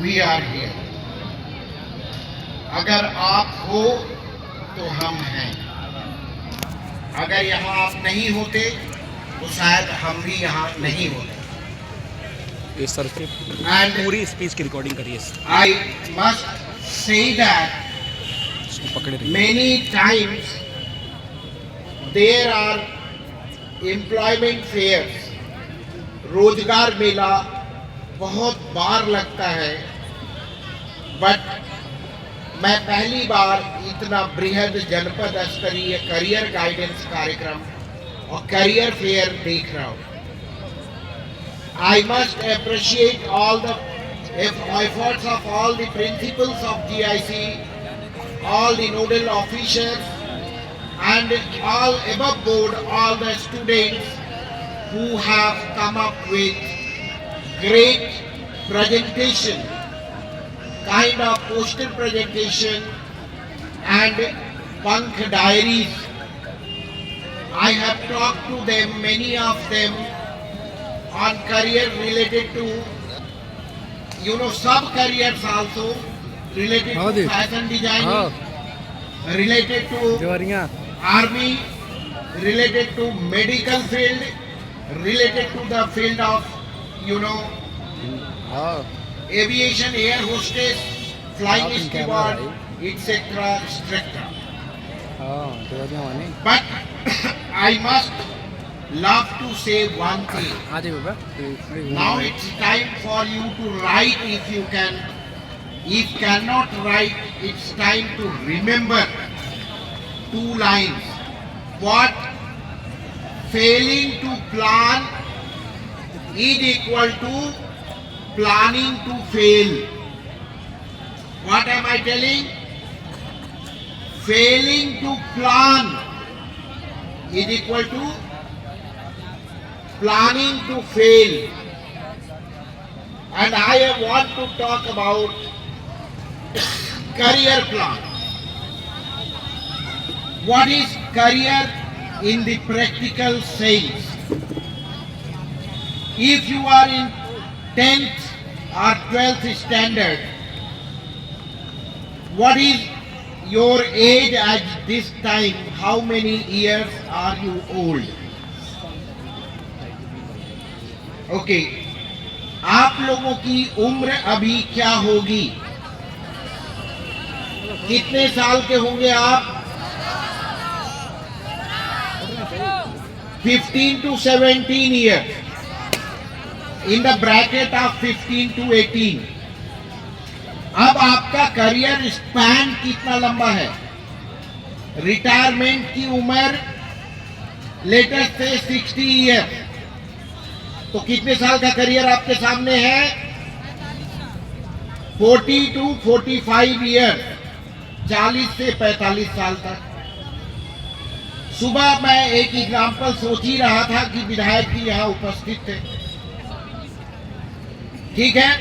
we are here. अगर आप हो तो हम हैं, अगर यहाँ आप नहीं होते तो शायद हम भी यहाँ नहीं होते। इस सर की पूरी स्पीच की रिकॉर्डिंग करिए। I must say that many times there are employment fairs, रोजगार मेला बहुत बार लगता है, बट मैं पहली बार इतना बृहद जनपद स्तरीय करियर गाइडेंस कार्यक्रम और करियर फेयर देख रहा हूँ। I must appreciate all the efforts of all the principals of GIC, all the nodal officers, and all above board, all the students who have come up with great presentation, kind of poster presentation and Pankh diaries. I have talked to them, many of them, on career related to, sub-careers also, related to fashion designing, related to army, related to medical field, related to the field of, aviation, air hostess, flying steward, etc., etc. But I must love to say one thing. Now it's time for you to write if you can. If cannot write, it's time to remember 2 lines. What? Failing to plan is equal to planning to fail. What am I telling? Failing to plan is equal to planning to fail. And I want to talk about career plan. What is career in the practical sense? If you are in 10th or 12th standard, what is your age at this time? How many years are you old? Okay, आप लोगों की उम्र अभी क्या होगी? कितने साल के होंगे आप? 15 to 17 years. In the bracket of 15 to 18. अब आपका करियर स्पैन कितना लंबा है? रिटायरमेंट की उम्र लेटेस्ट से 60 ईयर, तो कितने साल का करियर आपके सामने है? 40 to 45 ईयर, 40 से 45 साल तक। सुबह मैं एक एग्जाम्पल सोच ही रहा था कि विधायक जी यहाँ उपस्थित थे। ठीक है,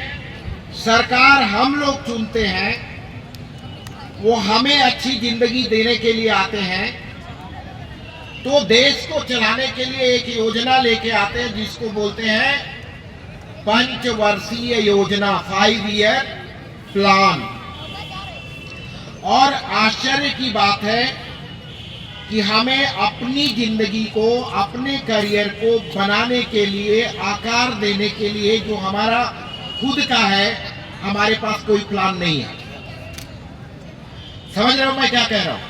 सरकार हम लोग चुनते हैं, वो हमें अच्छी जिंदगी देने के लिए आते हैं, तो देश को चलाने के लिए एक योजना लेके आते हैं जिसको बोलते हैं पंचवर्षीय योजना, 5 ईयर प्लान। और आश्चर्य की बात है कि हमें अपनी जिंदगी को, अपने करियर को बनाने के लिए, आकार देने के लिए जो हमारा खुद का है, हमारे पास कोई प्लान नहीं है। समझ रहे हो मैं क्या कह रहा हूं?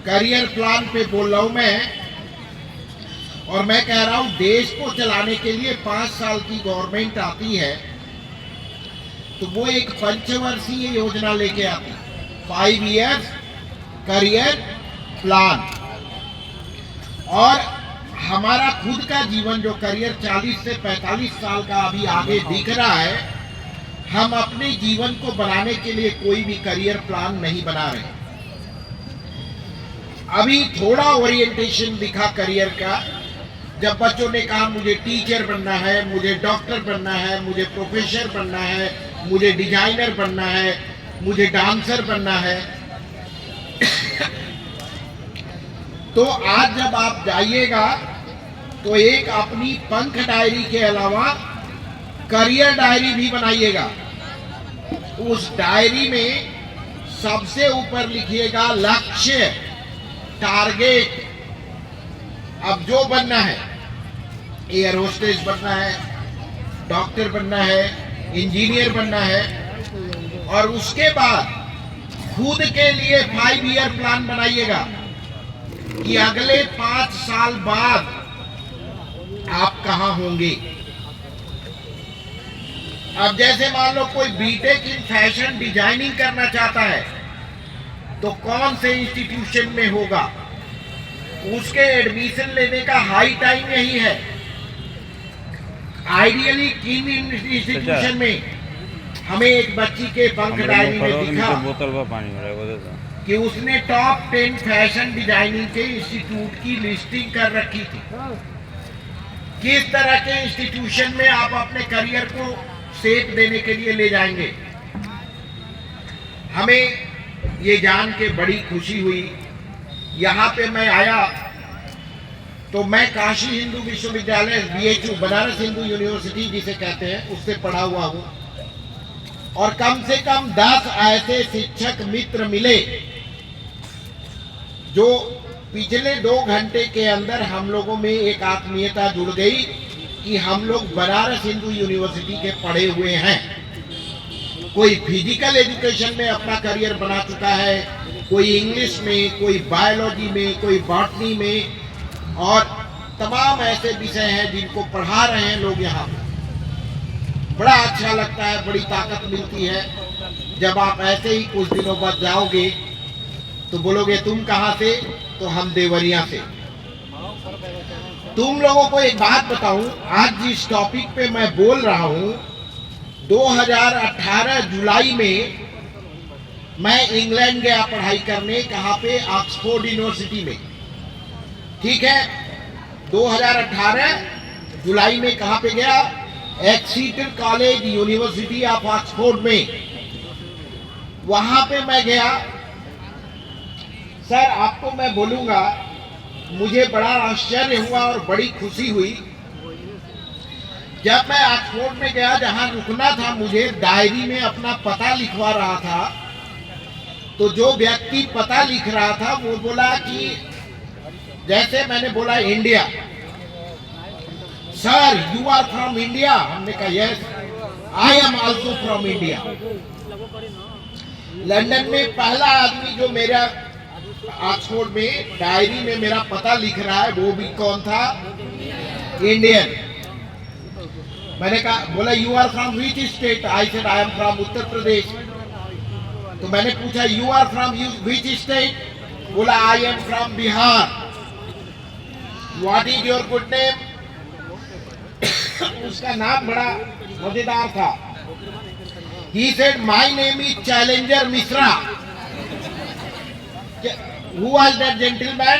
करियर प्लान पे बोल रहा हूं मैं, और मैं कह रहा हूं देश को चलाने के लिए 5 साल की गवर्नमेंट आती है तो वो एक पंचवर्षीय योजना लेके आती है, 5 इयर्स करियर प्लान। और हमारा खुद का जीवन जो करियर 40 से 45 साल का अभी आगे दिख रहा है, हम अपने जीवन को बनाने के लिए कोई भी करियर प्लान नहीं बना रहे। अभी थोड़ा ओरिएंटेशन दिखा करियर का, जब बच्चों ने कहा मुझे टीचर बनना है, मुझे डॉक्टर बनना है, मुझे प्रोफेसर बनना है, मुझे डिजाइनर बनना है, मुझे डांसर बनना है। तो आज जब आप जाइएगा तो एक अपनी पंख डायरी के अलावा करियर डायरी भी बनाइएगा। उस डायरी में सबसे ऊपर लिखिएगा लक्ष्य, टारगेट। अब जो बनना है, एयर होस्टेस बनना है, डॉक्टर बनना है, इंजीनियर बनना है, और उसके बाद खुद के लिए 5 ईयर प्लान बनाइएगा कि अगले 5 साल बाद आप कहां होंगे। अब जैसे मान लो कोई बीटेक इन फैशन डिजाइनिंग करना चाहता है तो कौन से इंस्टीट्यूशन में होगा, उसके एडमिशन लेने का हाई टाइम यही है। आइडियली किन इंस्टीट्यूशन में, हमें एक बच्ची के बंक डायरी में दिखा कि उसने टॉप 10 फैशन डिजाइनिंग के इंस्टीट्यूट की लिस्टिंग कर रखी थी। किस तरह के इंस्टीट्यूशन में आप अपने करियर को सेप देने के लिए ले जाएंगे। हमें ये जान के बड़ी खुशी हुई, यहाँ पे मैं आया तो मैं काशी हिंदू विश्वविद्यालय BHU, बनारस हिंदू यूनिवर्सिटी जिसे कहते हैं, उससे पढ़ा हुआ हूँ, और कम से कम 10 ऐसे शिक्षक मित्र मिले जो पिछले 2 घंटे के अंदर हम लोगों में एक आत्मीयता जुड़ गई कि हम लोग बनारस हिंदू यूनिवर्सिटी के पढ़े हुए हैं। कोई फिजिकल एजुकेशन में अपना करियर बना चुका है, कोई इंग्लिश में, कोई बायोलॉजी में, कोई बॉटनी में, और तमाम ऐसे विषय हैं जिनको पढ़ा रहे हैं लोग यहाँ। बड़ा अच्छा लगता है, बड़ी ताकत मिलती है जब आप ऐसे ही कुछ दिनों बाद जाओगे तो बोलोगे तुम कहाँ से, तो हम देवरिया से। तुम लोगों को एक बात बताऊं, आज जिस टॉपिक पे मैं बोल रहा हूं, 2018 जुलाई में मैं इंग्लैंड गया पढ़ाई करने। कहाँ पे? ऑक्सफोर्ड यूनिवर्सिटी में। ठीक है, 2018 जुलाई में कहाँ पे गया? एक्सीटर कॉलेज, यूनिवर्सिटी ऑफ ऑक्सफोर्ड में। वहां पे मैं गया। सर आपको मैं बोलूंगा, मुझे बड़ा आश्चर्य हुआ और बड़ी खुशी हुई जब मैं ऑक्सफोर्ड में गया। जहां रुकना था, मुझे डायरी में अपना पता लिखवा रहा था, तो जो व्यक्ति पता लिख रहा था वो बोला कि, जैसे मैंने बोला India, sir you are from India. हमने कहा yes, I am also from India. London में पहला आदमी जो मेरा ऑक्सफोर्ड में डायरी में मेरा पता लिख रहा है, वो भी कौन था? इंडियन। मैंने कहा, बोला you are from which state? I said I am from Uttar Pradesh. तो मैंने पूछा you are from which state? बोला I am from Bihar. What is your good name? उसका नाम बड़ा मजेदार था। He said my name is Challenger Misra. Who was that gentleman?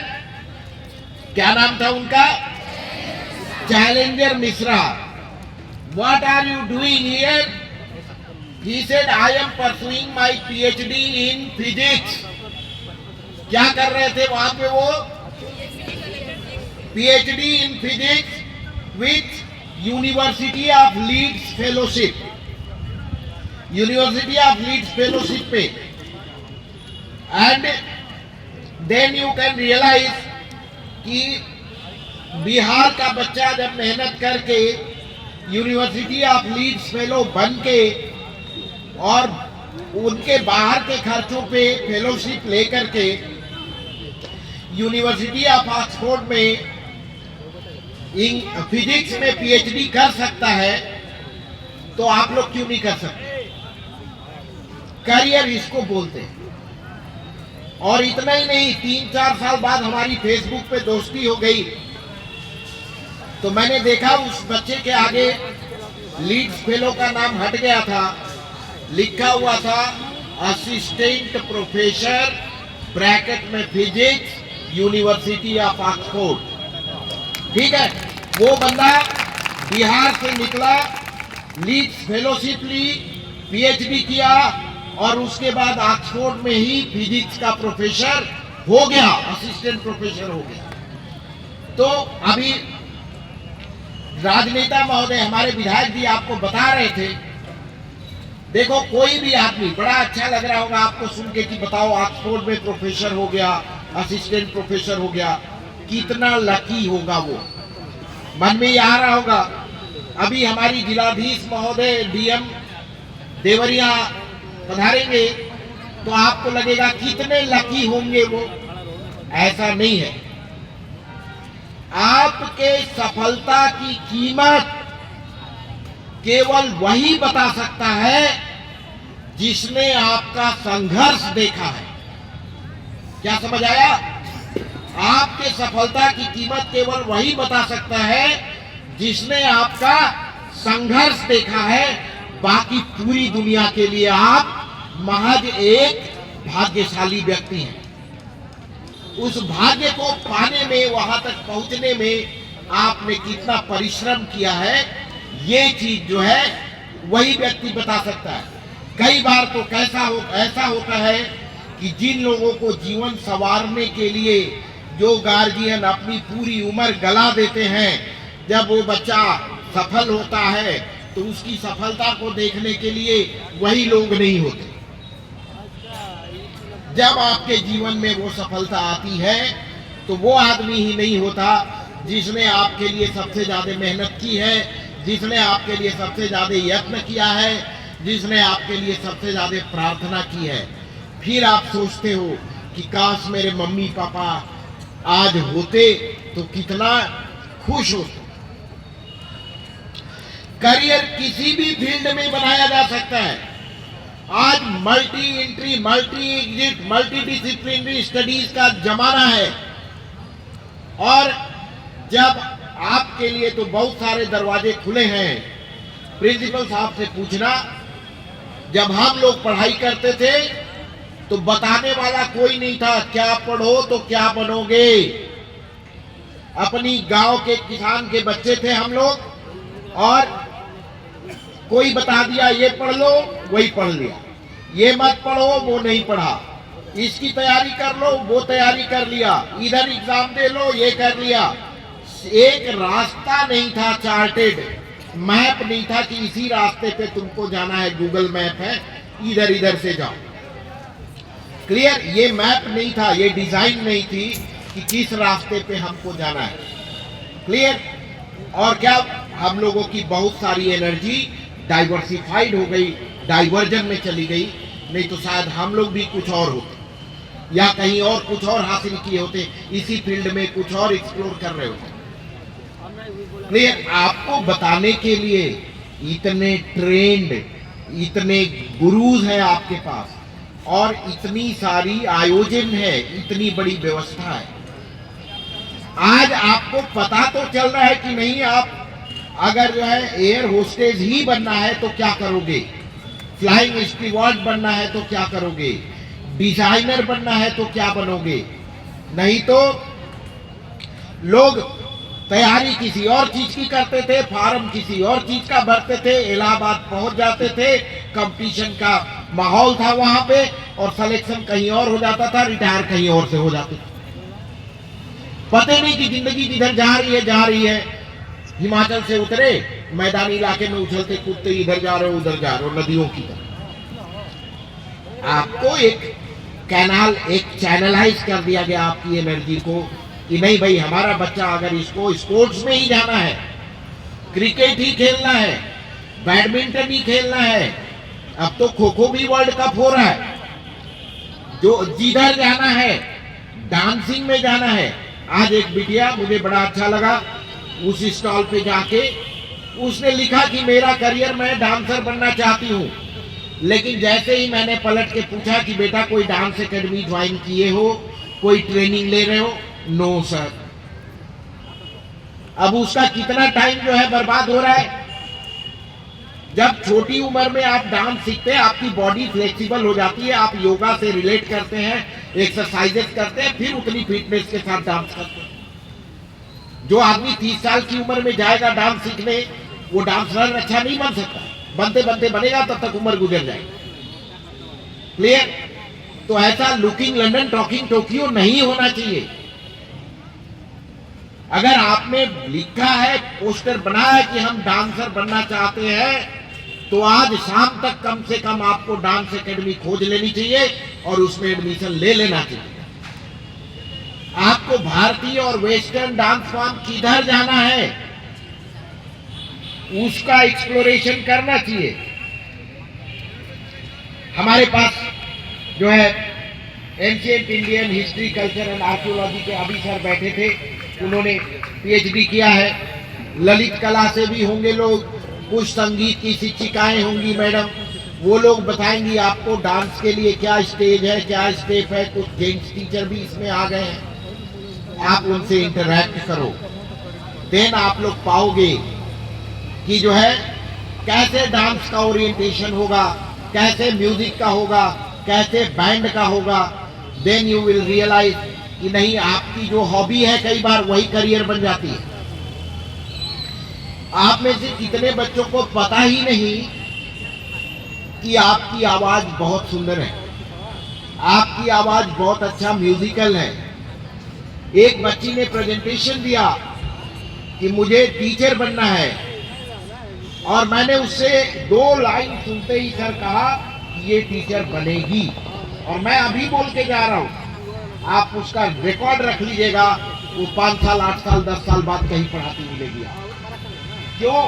क्या नाम था उनका? Challenger Misra. What are you doing here? He said I am pursuing my PhD in physics. क्या कर रहे थे वहां पे वो? PhD in physics with University of Leeds Fellowship. University of Leeds fellowship पे। And then you can realise कि बिहार का बच्चा जब मेहनत करके यूनिवर्सिटी ऑफ लीड्स फेलो बन के और उनके बाहर के खर्चों पे फेलोशिप लेकर के यूनिवर्सिटी ऑफ ऑक्सफोर्ड में फिजिक्स में PhD कर सकता है, तो आप लोग क्यों नहीं कर सकते? करियर इसको बोलते हैं। और इतना ही नहीं, 3-4 साल बाद हमारी फेसबुक पे दोस्ती हो गई, तो मैंने देखा उस बच्चे के आगे लीड्स फेलो का नाम हट गया था, लिखा हुआ था असिस्टेंट प्रोफेसर ब्रैकेट में फिजिक्स यूनिवर्सिटी ऑफ ऑक्सफोर्ड। ठीक है, वो बंदा बिहार से निकला, लीड्स फेलोशिप ली, PhD किया, और उसके बाद ऑक्सफोर्ड में ही फिजिक्स का प्रोफेसर हो गया, असिस्टेंट प्रोफेसर हो गया। तो अभी राजनेता महोदय, हमारे विधायक जी आपको बता रहे थे देखो कोई भी आदमी, बड़ा अच्छा लग रहा होगा आपको सुन के कि बताओ ऑक्सफोर्ड में प्रोफेसर हो गया, असिस्टेंट प्रोफेसर हो गया, कितना लकी होगा वो, मन में ही आ रहा होगा। अभी हमारी जिलाधीश महोदय डीएम देवरिया पधारेंगे तो आपको लगेगा कितने लकी होंगे वो। ऐसा नहीं है। आपके सफलता की कीमत केवल वही बता सकता है जिसने आपका संघर्ष देखा है। क्या समझ आया? आपके सफलता की कीमत केवल वही बता सकता है जिसने आपका संघर्ष देखा है। बाकी पूरी दुनिया के लिए आप महज एक भाग्यशाली व्यक्ति हैं। उस भाग्य को पाने में, वहां तक पहुंचने में आपने कितना परिश्रम किया है, ये चीज जो है वही व्यक्ति बता सकता है। कई बार तो ऐसा होता है कि जिन लोगों को जीवन संवारने के लिए जो गार्जियन अपनी पूरी उम्र गला देते हैं, जब वो बच्चा सफल होता है तो उसकी सफलता को देखने के लिए वही लोग नहीं होते। जब आपके जीवन में वो सफलता आती है तो वो आदमी ही नहीं होता जिसने आपके लिए सबसे ज्यादा मेहनत की है, जिसने आपके लिए सबसे ज्यादा यत्न किया है, जिसने आपके लिए सबसे ज्यादा प्रार्थना की है। फिर आप सोचते हो कि काश मेरे मम्मी पापा आज होते तो कितना खुश होते। करियर किसी भी फील्ड में बनाया जा सकता है। आज multi entry, multi exit, multi disciplinary studies का जमाना है और जब आपके लिए तो बहुत सारे दरवाजे खुले हैं। प्रिंसिपल साहब से पूछना, जब हम लोग पढ़ाई करते थे तो बताने वाला कोई नहीं था, क्या पढ़ो तो क्या बनोगे। अपनी गांव के किसान के बच्चे थे हम लोग और कोई बता दिया ये पढ़ लो, वही पढ़ लिया। ये मत पढ़ो, वो नहीं पढ़ा। इसकी तैयारी कर लो, वो तैयारी कर लिया। इधर एग्जाम दे लो, ये कर लिया। एक रास्ता नहीं था, चार्टेड मैप नहीं था कि इसी रास्ते पे तुमको जाना है, गूगल मैप है, इधर इधर से जाओ। क्लियर? ये मैप नहीं था, ये डिजाइन नहीं थी कि किस रास्ते पे हमको जाना है। क्लियर? और क्या हम लोगों की बहुत सारी एनर्जी डाइवर्सिफाइड हो गई, डाइवर्जन में चली गई। नहीं तो शायद हम लोग भी कुछ और होते या कहीं और कुछ और हासिल किए होते, इसी फील्ड में कुछ और एक्सप्लोर कर रहे होते। क्लियर? आपको बताने के लिए इतने ट्रेंड, इतने गुरुज हैं आपके पास और इतनी सारी आयोजन है, इतनी बड़ी व्यवस्था है। आज आपको पता तो चल रहा है कि नहीं, आप अगर जो है एयर होस्टेज ही बनना है तो क्या करोगे, फ्लाइंग स्टीवर्ड बनना है तो क्या करोगे, डिजाइनर बनना है तो क्या बनोगे। नहीं तो लोग तैयारी किसी और चीज की करते थे, फार्म किसी और चीज का भरते थे, इलाहाबाद पहुंच जाते थे, कंपटीशन का माहौल था वहां पे और सिलेक्शन कहीं और हो जाता था, रिटायर कहीं और से हो जाते थे। पता नहीं कि जिंदगी जिधर जा रही है। हिमाचल से उतरे, मैदानी इलाके में उछलते कूदते इधर जा रहे हो उधर जा रहे हो, नदियों की तरह। आपको एक कैनाल, एक चैनलाइज कर दिया गया आपकी एनर्जी को कि नहीं भाई, हमारा बच्चा अगर इसको स्पोर्ट्स में ही जाना है, क्रिकेट ही खेलना है, बैडमिंटन ही खेलना है, अब तो खो खो भी वर्ल्ड कप हो रहा है, जो जिधर जाना है, डांसिंग में जाना है। आज एक बिटिया, मुझे बड़ा अच्छा लगा, उस स्टॉल पे जाके उसने लिखा कि मेरा करियर, मैं डांसर बनना चाहती हूँ। लेकिन जैसे ही मैंने पलट के पूछा कि बेटा कोई डांस एकेडमी ज्वाइन किए हो, कोई ट्रेनिंग ले रहे हो, नो सर। अब उसका कितना टाइम जो है बर्बाद हो रहा है। जब छोटी उम्र में आप डांस सीखते हैं, आपकी बॉडी फ्लेक्सिबल हो जाती है, आप योगा से रिलेट करते हैं, एक्सरसाइजेस करते हैं, फिर उतनी फिटनेस के साथ डांस करते हैं। जो आदमी 30 साल की उम्र में जाएगा डांस सीखने, वो डांसर अच्छा नहीं बन सकता। बनते बनते बनेगा, तब तक उम्र गुजर जाएगी। क्लियर? तो ऐसा लुकिंग लंदन टॉकिंग टोक्यो नहीं होना चाहिए। अगर आपने लिखा है, पोस्टर बनाया है कि हम डांसर बनना चाहते हैं, तो आज शाम तक कम से कम आपको डांस एकेडमी खोज लेनी चाहिए और उसमें एडमिशन ले लेना चाहिए। आपको भारतीय और वेस्टर्न डांस फॉर्म किधर जाना है उसका एक्सप्लोरेशन करना चाहिए। हमारे पास जो है ancient Indian history, culture and archaeology के अभी सर बैठे थे, उन्होंने पीएचडी किया है। ललित कला से भी होंगे लोग, कुछ संगीत की शिक्षिकाएं होंगी मैडम, वो लोग बताएंगी आपको डांस के लिए क्या स्टेज है, क्या स्टेप है। कुछ जेंट्स टीचर भी इसमें आ गए हैं, आप उनसे इंटरैक्ट करो, देन आप लोग पाओगे कि जो है कैसे डांस का ओरिएंटेशन होगा, कैसे म्यूजिक का होगा, कैसे बैंड का होगा। देन यू विल रियलाइज कि नहीं, आपकी जो हॉबी है कई बार वही करियर बन जाती है। आप में से कितने बच्चों को पता ही नहीं कि आपकी आवाज बहुत सुंदर है, आपकी आवाज बहुत अच्छा म्यूजिकल है। एक बच्ची ने प्रेजेंटेशन दिया कि मुझे टीचर बनना है, और मैंने उससे 2 लाइन सुनते ही सर कहा कि ये टीचर बनेगी। और मैं अभी बोल के जा रहा हूं, आप उसका रिकॉर्ड रख लीजिएगा, वो 5 साल 8 साल 10 साल बाद कहीं पढ़ाती मिलेगी। क्यों?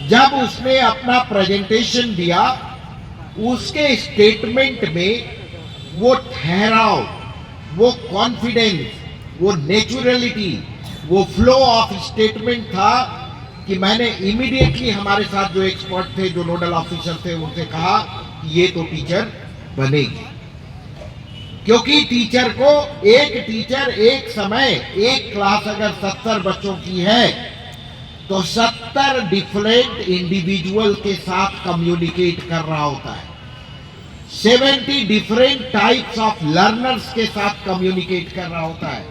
जब उसने अपना प्रेजेंटेशन दिया, उसके स्टेटमेंट में वो ठहराव, वो कॉन्फिडेंस, वो नेचुरलिटी, वो फ्लो ऑफ स्टेटमेंट था कि मैंने इमीडिएटली हमारे साथ जो एक्सपर्ट थे, जो नोडल ऑफिसर थे, उनसे कहा कि ये तो टीचर बनेगी। क्योंकि टीचर को, एक टीचर एक समय, एक क्लास अगर 70 बच्चों की है तो 70 डिफरेंट इंडिविजुअल के साथ कम्युनिकेट कर रहा होता है, 70 डिफरेंट टाइप्स ऑफ लर्नर्स के साथ कम्युनिकेट कर रहा होता है,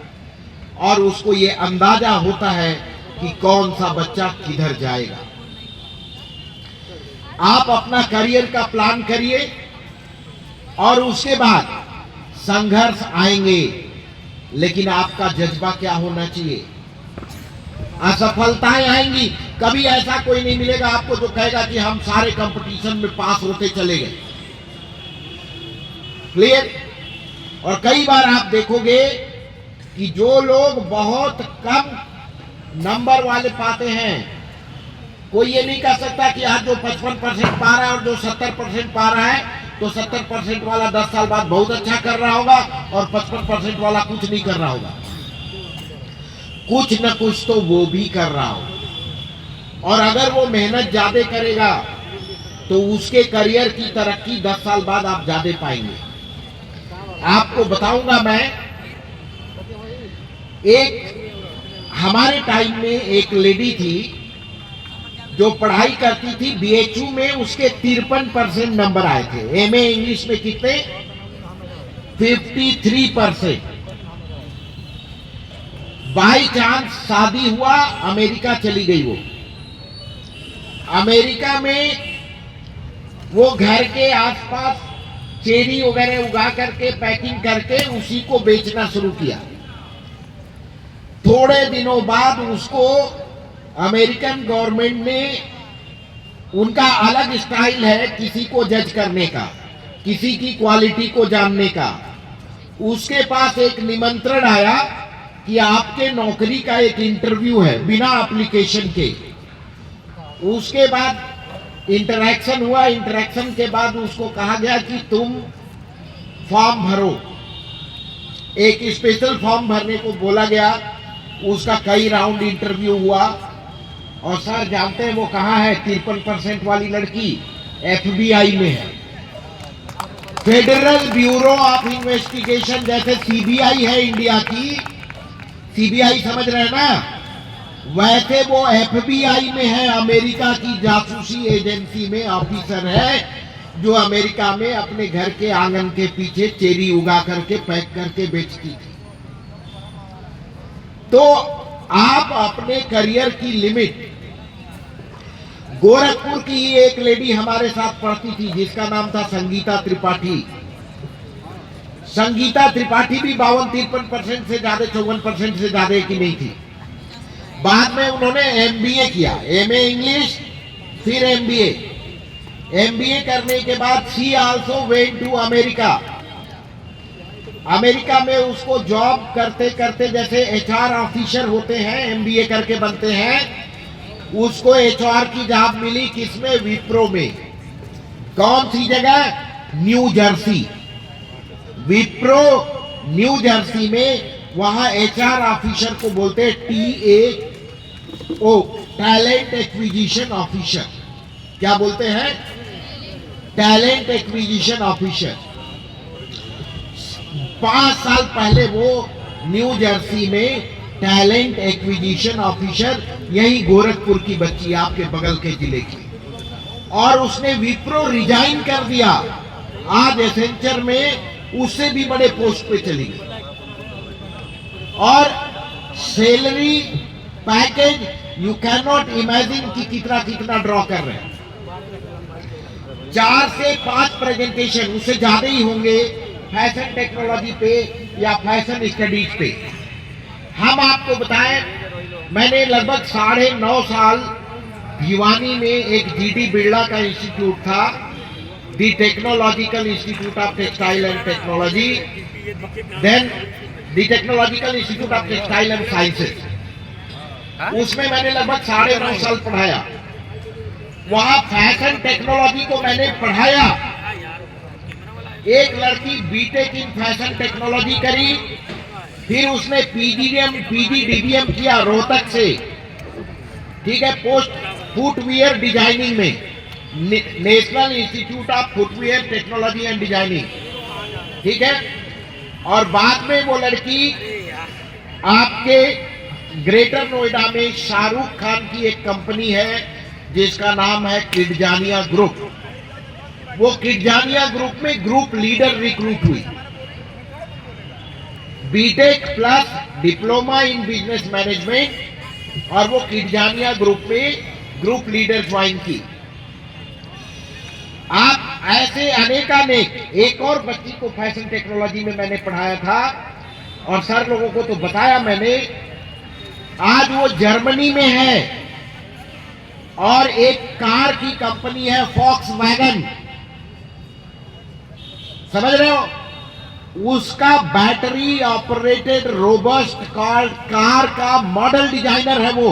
और उसको ये अंदाजा होता है कि कौन सा बच्चा किधर जाएगा। आप अपना करियर का प्लान करिए, और उसके बाद संघर्ष आएंगे, लेकिन आपका जज्बा क्या होना चाहिए। असफलताएं आएंगी, कभी ऐसा कोई नहीं मिलेगा आपको जो कहेगा कि हम सारे कंपटीशन में पास होते चले गए। क्लियर? और कई बार आप देखोगे कि जो लोग बहुत कम नंबर वाले पाते हैं, कोई ये नहीं कह सकता कि आज जो 55% पा रहा है और जो 70% पा रहा है, तो 70% वाला 10 साल बाद बहुत अच्छा कर रहा होगा और 55% वाला कुछ नहीं कर रहा होगा। कुछ न कुछ तो वो भी कर रहा हो, और अगर वो मेहनत ज्यादा करेगा तो उसके करियर की तरक्की 10 साल बाद आप ज्यादा पाएंगे। आपको बताऊंगा मैं, एक हमारे टाइम में एक लेडी थी जो पढ़ाई करती थी बीएचयू में, उसके 53% नंबर आए थे। एमए इंग्लिश में कितने? 53%। बाई चांस शादी हुआ, अमेरिका चली गई। वो अमेरिका में वो घर के आसपास चेरी वगैरह उगा करके पैकिंग करके उसी को बेचना शुरू किया। थोड़े दिनों बाद उसको अमेरिकन गवर्नमेंट ने, उनका अलग स्टाइल है किसी को जज करने का, किसी की क्वालिटी को जानने का। उसके पास एक निमंत्रण आया कि आपके नौकरी का एक इंटरव्यू है बिना एप्लीकेशन के। उसके बाद इंटरैक्शन हुआ, इंटरैक्शन के बाद उसको कहा गया कि तुम फॉर्म भरो। एक स्पेशल फॉर्म भरने को बोला गया, उसका कई राउंड इंटरव्यू हुआ, और सर जानते हैं वो कहाँ है? 53% वाली लड़की एफबीआई में है, फेडरल ब्यूरो ऑफ इन्वेस्टिगेशन, जैसे सीबीआई है इंडिया की, सीबीआई समझ रहे हैं ना, वैसे वो एफबीआई में है, अमेरिका की जासूसी एजेंसी में ऑफिसर है, जो अमेरिका में अपने घर के आंगन के पीछे चेरी उगा करके पैक करके बेचती थी। तो आप अपने करियर की लिमिट, गोरखपुर की ही एक लेडी हमारे साथ पढ़ती थी जिसका नाम था संगीता त्रिपाठी। संगीता त्रिपाठी भी 52-53% से ज्यादा, 54% से ज्यादा की नहीं थी। बाद में उन्होंने एमबीए किया, एमए इंग्लिश फिर एमबीए, एमबीए करने के बाद she also went to America. America में उसको जॉब करते करते, जैसे एचआर ऑफिसर होते हैं एमबीए करके बनते हैं, उसको एचआर की जॉब मिली किसमें? विप्रो में। कौन सी जगह? New Jersey. Wipro new Jersey में, वहां एचआर ऑफिसर को बोलते हैं टीएओ, टैलेंट एक्विजिशन ऑफिसर। क्या बोलते हैं? Talent acquisition officer. 5 साल पहले वो न्यू जर्सी में टैलेंट एक्विजिशन ऑफिसर, यही गोरखपुर की बच्ची, आपके बगल के जिले की, और उसने विप्रो रिजाइन कर दिया। आज एसेंचर में उससे भी बड़े पोस्ट पे चली गई, और salary package you can not imagine कि कितना कितना ड्रॉ कर रहे हैं। 4 से 5 प्रेजेंटेशन, उससे ज्यादा ही होंगे, फैशन टेक्नोलॉजी पे या फैशन स्टडीज पे। हम आपको बताएं, मैंने लगभग 9.5 साल भिवानी में एक जीडी बिरला का इंस्टीट्यूट था, the technological institute of textile and technology, then the technological institute of textile and sciences, उसमें मैंने लगभग 9.5 साल पढ़ाया। वहां फैशन टेक्नोलॉजी को मैंने पढ़ाया। एक लड़की बीटेक इन फैशन टेक्नोलॉजी करी, फिर उसने पीजीडीबीएम किया रोहतक से, ठीक है, पोस्ट फुटवियर डिजाइनिंग में, national institute of footwear technology and designing, ठीक है। और बाद में वो लड़की आपके ग्रेटर नोएडा में शाहरुख खान की एक कंपनी है जिसका नाम है किडजानिया ग्रुप, वो किडजानिया ग्रुप में ग्रुप लीडर रिक्रूट हुई। BTech plus diploma in business management, और वो किडजानिया ग्रुप में ग्रुप लीडर ज्वाइन की। आप ऐसे अनेकानेक, एक और बच्ची को फैशन टेक्नोलॉजी में मैंने पढ़ाया था, और सर लोगों को तो बताया मैंने, आज वो जर्मनी में है, और एक कार की कंपनी है फॉक्सवैगन, समझ रहे हो, उसका बैटरी ऑपरेटेड रोबस्ट कार का मॉडल डिजाइनर है वो।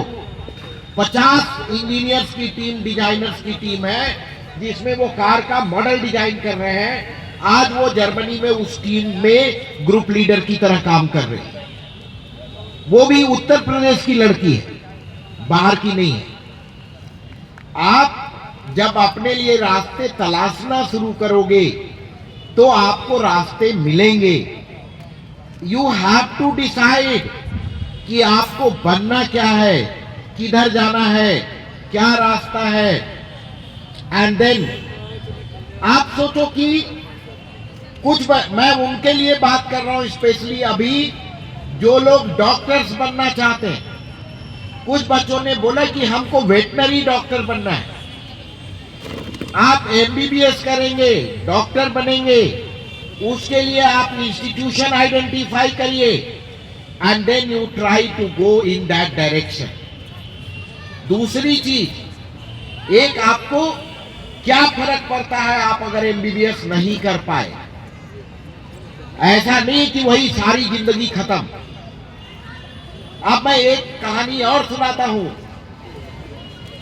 50 इंजीनियर्स की टीम, डिजाइनर्स की टीम है, जिसमें वो कार का मॉडल डिजाइन कर रहे हैं। आज वो जर्मनी में उस टीम में ग्रुप लीडर की तरह काम कर रहे हैं। वो भी उत्तर प्रदेश की लड़की है, बाहर की नहीं है। आप जब अपने लिए रास्ते तलाशना शुरू करोगे तो आपको रास्ते मिलेंगे। यू हैव टू डिसाइड कि आपको बनना क्या है, किधर जाना है, क्या रास्ता है, एंड देन आप सोचो कि मैं उनके लिए बात कर रहा हूं स्पेशली अभी जो लोग डॉक्टर्स बनना चाहते हैं। कुछ बच्चों ने बोला कि हमको वेटनरी डॉक्टर बनना है। आप एमबीबीएस करेंगे, डॉक्टर बनेंगे, उसके लिए आप इंस्टीट्यूशन आइडेंटिफाई करिए, and then you try to go in that direction. दूसरी चीज, एक आपको क्या फर्क पड़ता है आप अगर एमबीबीएस नहीं कर पाए, ऐसा नहीं कि वही सारी जिंदगी खत्म। अब मैं एक कहानी और सुनाता हूं,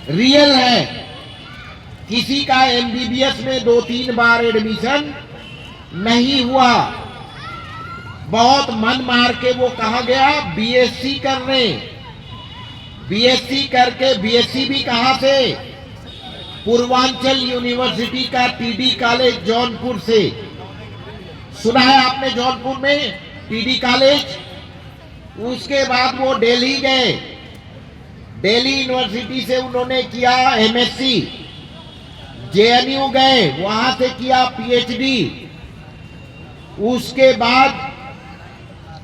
रियल है। किसी का एमबीबीएस में 2-3 बार एडमिशन नहीं हुआ, बहुत मन मार के वो कहा गया बीएससी करने। बीएससी करके, बीएससी भी कहां से? पूर्वांचल यूनिवर्सिटी का टीडी कॉलेज जौनपुर से। सुना है आपने जौनपुर में टीडी कॉलेज? उसके बाद वो दिल्ली गए, दिल्ली यूनिवर्सिटी से उन्होंने किया एमएससी, जेएनयू गए, वहां से किया पीएचडी, उसके बाद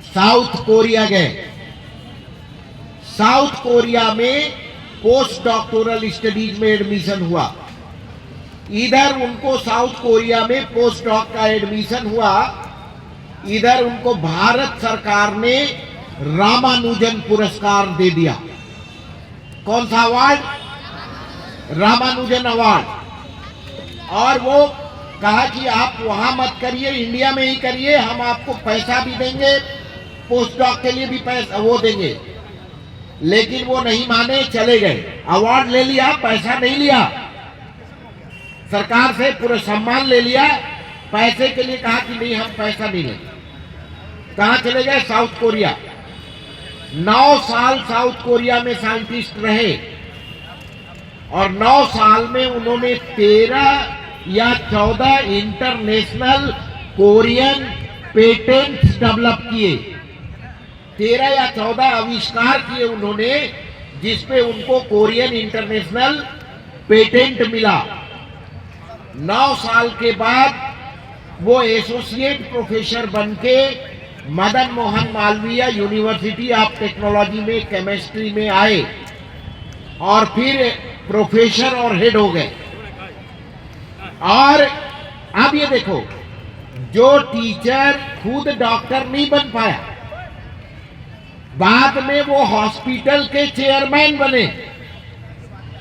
साउथ कोरिया गए। साउथ कोरिया में पोस्ट डॉक्टोरल स्टडीज में एडमिशन हुआ। इधर उनको साउथ कोरिया में पोस्ट डॉक का एडमिशन हुआ, इधर उनको भारत सरकार ने रामानुजन पुरस्कार दे दिया। कौन सा अवार्ड? रामानुजन अवार्ड। और वो कहा कि आप वहां मत करिए, इंडिया में ही करिए, हम आपको पैसा भी देंगे, पोस्ट डॉक के लिए भी पैसा वो देंगे। लेकिन वो नहीं माने, चले गए। अवार्ड ले लिया, पैसा नहीं लिया, सरकार से पूरा सम्मान ले लिया, पैसे के लिए कहा कि नहीं हम पैसा नहीं लेंगे। कहां चले गए? South Korea. 9 साल साउथ कोरिया में साइंटिस्ट रहे और 9 साल में उन्होंने 13 या 14 इंटरनेशनल कोरियन पेटेंट्स डेवलप किए। 13 या 14 आविष्कार किए उन्होंने, जिसपे उनको कोरियन इंटरनेशनल पेटेंट मिला। 9 साल के बाद वो एसोसिएट प्रोफेसर बनके Madan Mohan Malviya university of technology में केमिस्ट्री में आए और फिर प्रोफेसर और हेड हो गए। और अब ये देखो, जो टीचर खुद डॉक्टर नहीं बन पाया, बाद में वो हॉस्पिटल के चेयरमैन बने।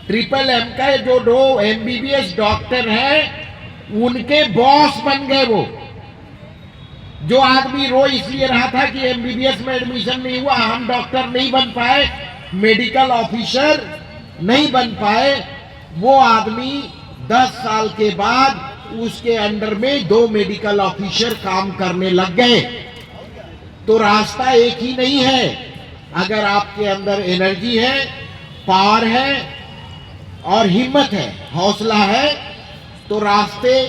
ट्रिपल एम का जो 2 MBBS डॉक्टर हैं उनके बॉस बन गए। वो जो आदमी रो इसलिए रहा था कि MBBS में एडमिशन नहीं हुआ, हम डॉक्टर नहीं बन पाए, मेडिकल ऑफिसर नहीं बन पाए, वो आदमी 10 साल के बाद उसके अंडर में 2 मेडिकल ऑफिसर काम करने लग गए। तो रास्ता एक ही नहीं है। अगर आपके अंदर एनर्जी है, पावर है और हिम्मत है, हौसला है, तो रास्ते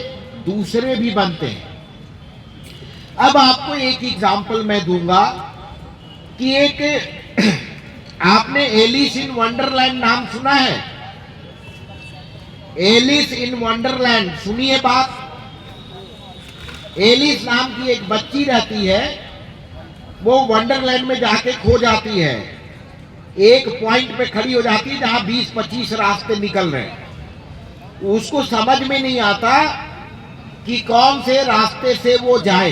दूसरे भी बनते हैं। अब आपको एक एग्जांपल मैं दूंगा कि एक आपने एलिस इन वंडरलैंड नाम सुना है? एलिस इन वंडरलैंड, सुनिए बात। एलिस नाम की एक बच्ची रहती है, वो वंडरलैंड में जाके खो जाती है। एक पॉइंट पे खड़ी हो जाती है जहां 20-25 रास्ते निकल रहे हैं। उसको समझ में नहीं आता कि कौन से रास्ते से वो जाए।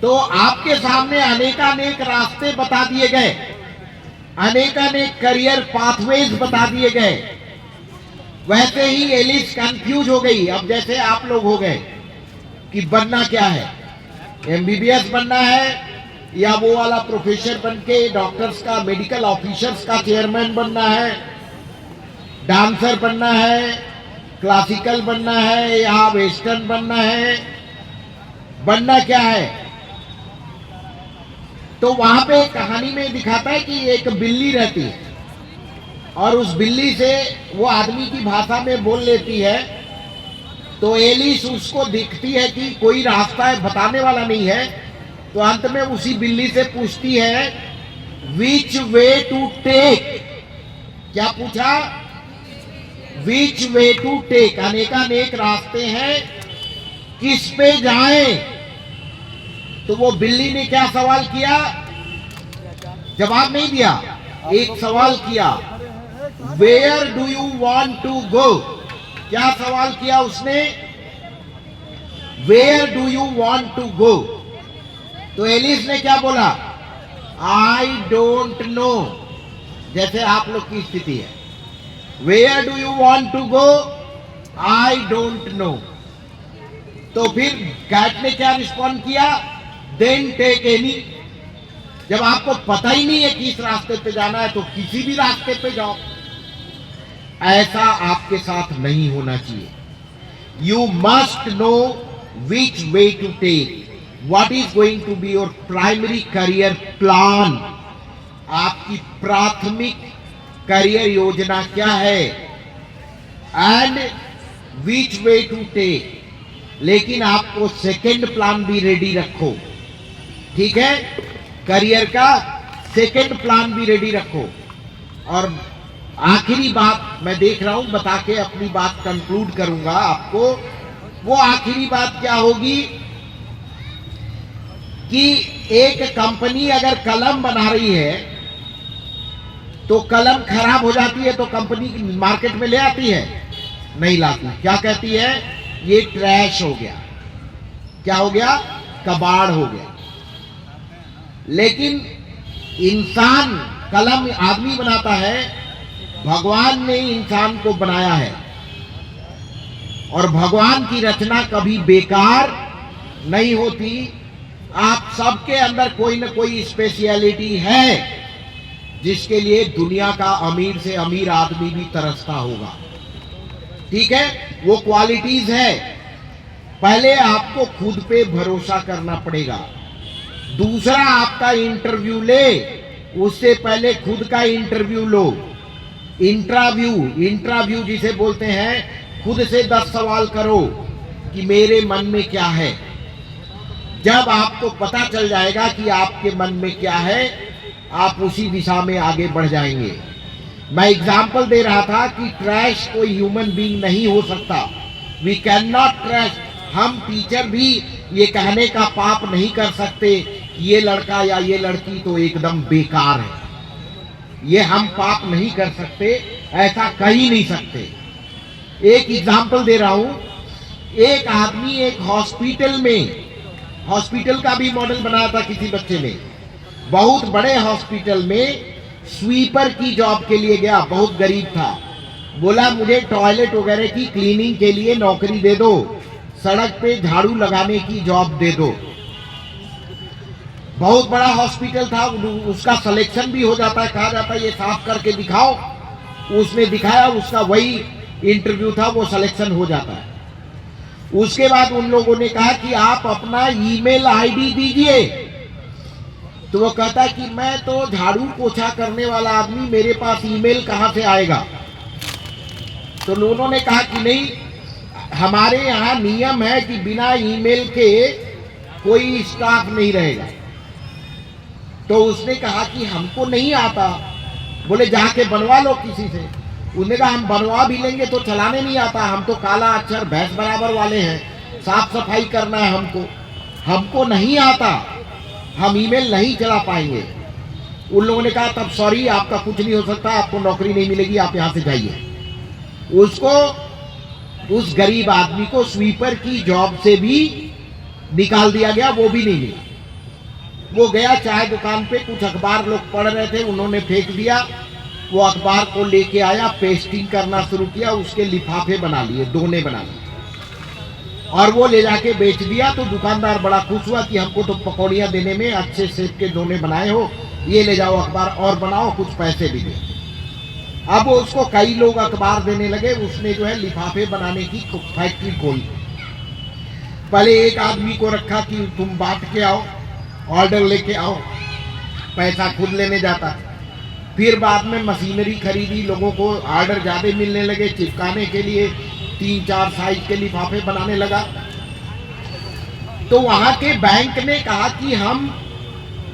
तो आपके सामने अनेकानेक रास्ते बता दिए गए, अनेकानेक करियर पाथवेज बता दिए गए। वैसे ही एलिस कंफ्यूज हो गई। अब जैसे आप लोग हो गए कि बनना क्या है, MBBS बनना है या वो वाला प्रोफेसर बनके डॉक्टर्स का, मेडिकल ऑफिसर्स का चेयरमैन बनना है, डांसर बनना है, क्लासिकल बनना है या वेस्टर्न बनना है, बनना क्या है? तो वहां पे कहानी में दिखाता है कि एक बिल्ली रहती है और उस बिल्ली से वो आदमी की भाषा में बोल लेती है। तो एलिस उसको दिखती है कि कोई रास्ता है, बताने वाला नहीं है। तो अंत में उसी बिल्ली से पूछती है, विच वे टू टेक। क्या पूछा? Which way to take. अनेकानेक रास्ते हैं, किस पे जाएं? तो वो बिल्ली ने क्या सवाल किया? जवाब नहीं दिया, एक सवाल किया, where do you want to go. क्या सवाल किया उसने? Where do you want to go. तो एलिस ने क्या बोला? I don't know. जैसे आप लोग की स्थिति है, where do you want to go, I don't know. तो फिर कैट ने क्या रिस्पॉन्ड किया? Then take any. जब आपको पता ही नहीं है किस रास्ते पे जाना है तो किसी भी रास्ते पे जाओ। ऐसा आपके साथ नहीं होना चाहिए। You must know which way to take, what is going to be your primary career plan. आपकी प्राथमिक करियर योजना क्या है, and which way to take. लेकिन आपको सेकेंड प्लान भी रेडी रखो, ठीक है? करियर का सेकेंड प्लान भी रेडी रखो। और आखिरी बात मैं देख रहा हूं, बता के अपनी बात कंक्लूड करूंगा आपको। वो आखिरी बात क्या होगी कि एक कंपनी अगर कलम बना रही है तो कलम खराब हो जाती है तो कंपनी मार्केट में ले आती है? नहीं लाती। क्या कहती है? ये ट्रैश हो गया। क्या हो गया? कबाड़ हो गया। लेकिन इंसान, कलम आदमी बनाता है, भगवान ने इंसान को बनाया है। और भगवान की रचना कभी बेकार नहीं होती। आप सबके अंदर कोई ना कोई स्पेशलिटी है जिसके लिए दुनिया का अमीर से अमीर आदमी भी तरसता होगा। ठीक है, वो क्वालिटीज है। पहले आपको खुद पे भरोसा करना पड़ेगा। दूसरा, आपका इंटरव्यू ले उससे पहले खुद का इंटरव्यू लो। इंटरव्यू जिसे बोलते हैं, खुद से 10 सवाल करो कि मेरे मन में क्या है। जब आपको पता चल जाएगा कि आपके मन में क्या है, आप उसी दिशा में आगे बढ़ जाएंगे। मैं एग्जाम्पल दे रहा था कि ट्रैश कोई ह्यूमन बीइंग नहीं हो सकता। We can not trash. हम टीचर भी ये कहने का पाप नहीं कर सकते ये लड़का या ये लड़की तो एकदम बेकार है। ये हम पाप नहीं कर सकते, ऐसा कह ही नहीं सकते। एक एग्जाम्पल दे रहा हूं। एक आदमी एक हॉस्पिटल का भी मॉडल बनाया था किसी बच्चे ने। बहुत बड़े हॉस्पिटल में स्वीपर की जॉब के लिए गया, बहुत गरीब था। बोला मुझे टॉयलेट वगैरह की क्लीनिंग के लिए नौकरी दे दो, सड़क पे झाड़ू लगाने की जॉब दे दो। बहुत बड़ा हॉस्पिटल था, उसका सिलेक्शन भी हो जाता है, कहा जाता है ये साफ करके दिखाओ। उसने दिखाया, उसका वही इंटरव्यू था, वो सिलेक्शन हो जाता है। उसके बाद उन लोगों ने कहा कि आप अपना ईमेल आईडी दीजिए। तो वो कहता है कि मैं तो झाड़ू पोछा करने वाला आदमी, मेरे पास ईमेल कहां से आएगा। तो उन्होंने कहा कि नहीं, हमारे यहाँ नियम है कि बिना ईमेल के कोई स्टाफ नहीं रहेगा। तो उसने कहा कि हमको नहीं आता। बोले जाके बनवा लो किसी से। उसने कहा हम बनवा भी लेंगे तो चलाने नहीं आता, हम तो काला अक्षर भैंस बराबर वाले हैं, साफ सफाई करना है हमको नहीं आता, हम ईमेल नहीं चला पाएंगे। उन लोगों ने कहा तब सॉरी, आपका कुछ नहीं हो सकता, आपको नौकरी नहीं मिलेगी, आप यहाँ से जाइए। उस गरीब आदमी को स्वीपर की जॉब से भी निकाल दिया गया, वो भी नहीं मिला। वो गया चाय दुकान पे, कुछ अखबार लोग पढ़ रहे थे, उन्होंने फेंक दिया। वो अखबार को लेके आया, पेस्टिंग करना शुरू किया, उसके लिफाफे बना लिए, दोने बना लिए और वो ले जाके बेच दिया। तो दुकानदार बड़ा खुश हुआ कि हमको तो पकौड़ियाँ देने में अच्छे सेब के दोने बनाए हो, ये ले जाओ अखबार और बनाओ, कुछ पैसे भी दे। अब उसको कई लोग अखबार देने लगे। उसने जो है लिफाफे बनाने की फैक्ट्री खोली। पहले एक आदमी को रखा कि तुम बांट के आओ, ऑर्डर लेके आओ, पैसा खुद लेने जाता। फिर बाद में मशीनरी खरीदी, लोगों को ऑर्डर ज्यादा मिलने लगे, चिपकाने के लिए 3-4 साइज के लिफाफे बनाने लगा। तो वहां के बैंक ने कहा कि हम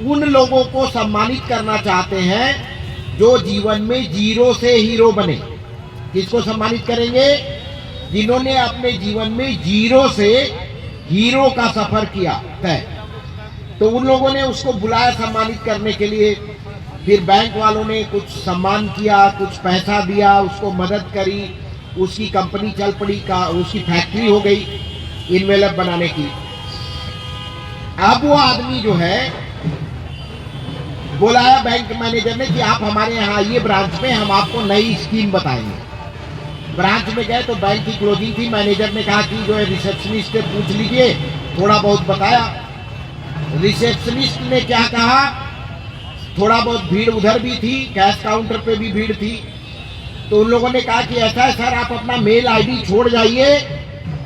उन लोगों को सम्मानित करना चाहते हैं जो जीवन में जीरो से हीरो बने। किसको सम्मानित करेंगे? जिन्होंने अपने जीवन में जीरो से हीरो का सफर किया तय। तो उन लोगों ने उसको बुलाया सम्मानित करने के लिए। फिर बैंक वालों ने कुछ सम्मान किया, कुछ पैसा दिया, उसको मदद करी, उसकी कंपनी चल पड़ी, का उसकी फैक्ट्री हो गई इनवेलप बनाने की। अब वो आदमी जो है बुलाया बैंक मैनेजर ने कि आप हमारे यहाँ आइए ब्रांच में, हम आपको नई स्कीम बताएंगे। ब्रांच में गए तो बैंक की क्लोजिंग थी। मैनेजर ने कहा कि जो है रिसेप्शनिस्ट से पूछ लीजिए, थोड़ा बहुत बताया। रिसेप्शनिस्ट ने क्या कहा, थोड़ा बहुत भीड़ उधर भी थी, कैश काउंटर पे भी भीड़ थी। तो उन लोगों ने कहा कि ऐसा है सर, आप अपना मेल आईडी छोड़ जाइए,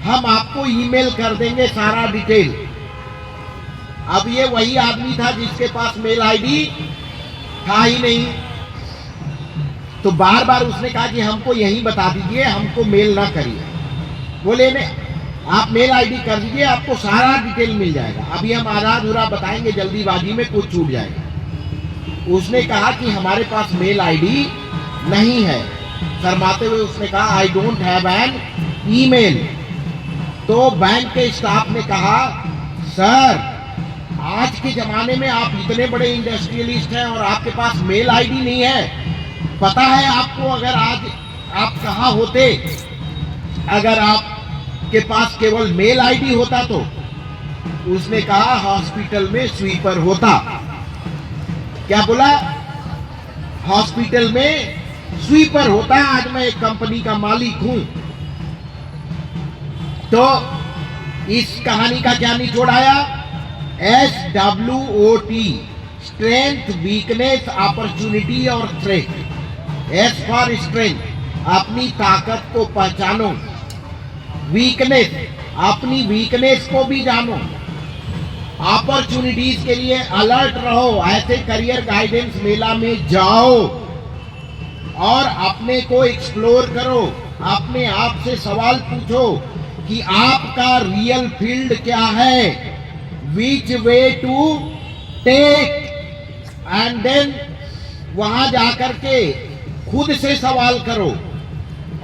हम आपको ईमेल कर देंगे सारा डिटेल। अब ये वही आदमी था जिसके पास मेल आईडी था ही नहीं। तो बार बार उसने कहा कि हमको यही बता दीजिए, हमको मेल ना करिए। बोले नहीं, आप मेल आईडी कर दीजिए, आपको सारा डिटेल मिल जाएगा। अभी हम आधा अधूरा बताएंगे, जल्दीबाजी में कुछ छूट जाएगा। उसने कहा कि हमारे पास मेल आईडी नहीं है। शर्माते हुए उसने कहा I don't have an email. तो बैंक के स्टाफ ने कहा सर, आज के जमाने में आप इतने बड़े इंडस्ट्रियलिस्ट हैं और आपके पास मेल आईडी नहीं है। पता है आपको, अगर आज आप कहाँ होते, अगर आपके पास केवल मेल आईडी होता तो? उसने कहा हॉस्पिटल में स्वीपर होता। क्या बोला? हॉस्पिटल में स्वीपर होता। आज मैं एक कंपनी का मालिक हूं। तो इस कहानी का क्या निचोड़ आया? SWOT, स्ट्रेंथ, वीकनेस, अपॉर्चुनिटी और थ्रेट। एस फॉर स्ट्रेंथ, अपनी ताकत को पहचानो। वीकनेस, अपनी वीकनेस को भी जानो। अपॉर्चुनिटीज के लिए अलर्ट रहो। ऐसे करियर गाइडेंस मेला में जाओ और अपने को एक्सप्लोर करो। अपने आप से सवाल पूछो कि आपका रियल फील्ड क्या है, which way to take, and then वहां जाकर के खुद से सवाल करो